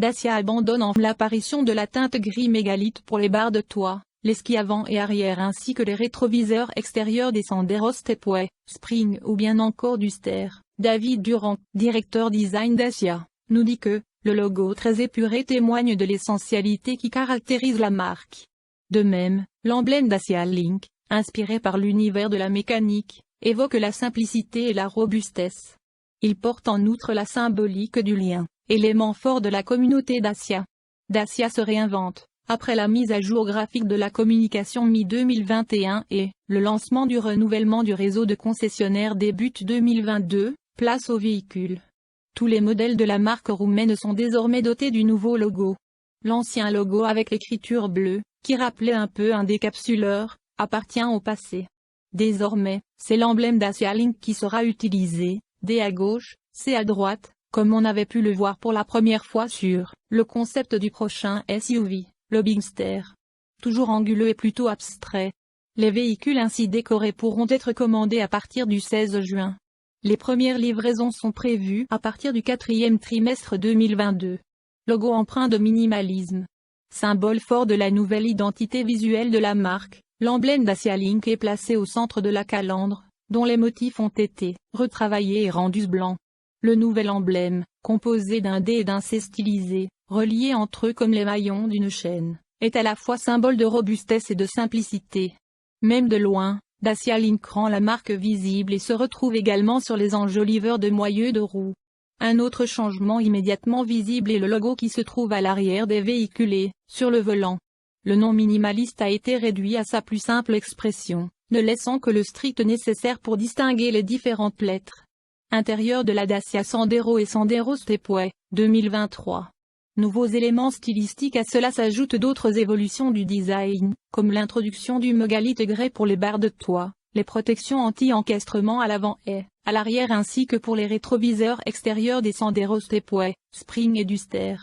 Dacia abandonne enfin l'apparition de la teinte gris mégalite pour les barres de toit, les skis avant et arrière ainsi que les rétroviseurs extérieurs des Sandero Stepway, Spring ou bien encore Duster. David Durand, directeur design Dacia, nous dit que le logo très épuré témoigne de l'essentialité qui caractérise la marque. De même, l'emblème Dacia Link, inspiré par l'univers de la mécanique, évoque la simplicité et la robustesse. Il porte en outre la symbolique du lien, élément fort de la communauté Dacia. Dacia se réinvente, après la mise à jour graphique de la communication mi-2021 et le lancement du renouvellement du réseau de concessionnaires début 2022, place au véhicule. Tous les modèles de la marque roumaine sont désormais dotés du nouveau logo. L'ancien logo avec l'écriture bleue, qui rappelait un peu un décapsuleur, appartient au passé. Désormais, c'est l'emblème Dacia Link qui sera utilisé, D à gauche, C à droite, comme on avait pu le voir pour la première fois sur le concept du prochain SUV, le Bigster. Toujours anguleux et plutôt abstrait. Les véhicules ainsi décorés pourront être commandés à partir du 16 juin. Les premières livraisons sont prévues à partir du 4e trimestre 2022. Logo empreint de minimalisme. Symbole fort de la nouvelle identité visuelle de la marque, l'emblème Dacia Link est placé au centre de la calandre, dont les motifs ont été retravaillés et rendus blancs. Le nouvel emblème, composé d'un D et d'un C stylisés, reliés entre eux comme les maillons d'une chaîne, est à la fois symbole de robustesse et de simplicité. Même de loin, Dacia Link rend la marque visible et se retrouve également sur les enjoliveurs de moyeux de roues. Un autre changement immédiatement visible est le logo qui se trouve à l'arrière des véhicules et, sur le volant. Le nom minimaliste a été réduit à sa plus simple expression, ne laissant que le strict nécessaire pour distinguer les différentes lettres. Intérieur de la Dacia Sandero et Sandero Stepway, 2023. Nouveaux éléments stylistiques à cela s'ajoutent d'autres évolutions du design, comme l'introduction du mégalite grès pour les barres de toit, les protections anti-encastrement à l'avant et à l'arrière ainsi que pour les rétroviseurs extérieurs des Sandero Stepway, Spring et Duster.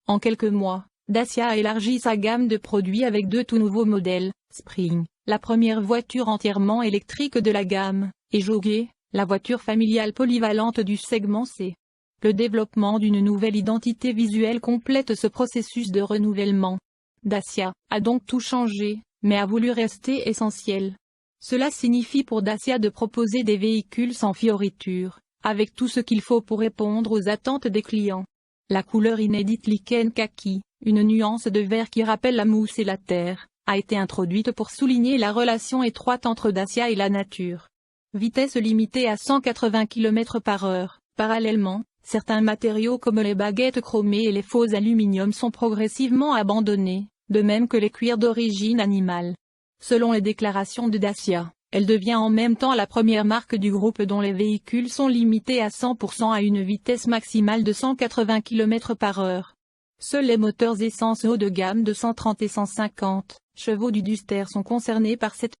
En quelques mois, Dacia a élargi sa gamme de produits avec deux tout nouveaux modèles, Spring, la première voiture entièrement électrique de la gamme, et Jogger, la voiture familiale polyvalente du segment C. Le développement d'une nouvelle identité visuelle complète ce processus de renouvellement. Dacia a donc tout changé, mais a voulu rester essentiel. Cela signifie pour Dacia de proposer des véhicules sans fioritures, avec tout ce qu'il faut pour répondre aux attentes des clients. La couleur inédite lichen kaki, une nuance de vert qui rappelle la mousse et la terre, a été introduite pour souligner la relation étroite entre Dacia et la nature. Vitesse limitée à 180 km/h. Parallèlement, certains matériaux comme les baguettes chromées et les faux aluminiums sont progressivement abandonnés, de même que les cuirs d'origine animale. Selon les déclarations de Dacia, elle devient en même temps la première marque du groupe dont les véhicules sont limités à 100% à une vitesse maximale de 180 km/h. Seuls les moteurs essence haut de gamme de 130 et 150 chevaux du Duster sont concernés par cette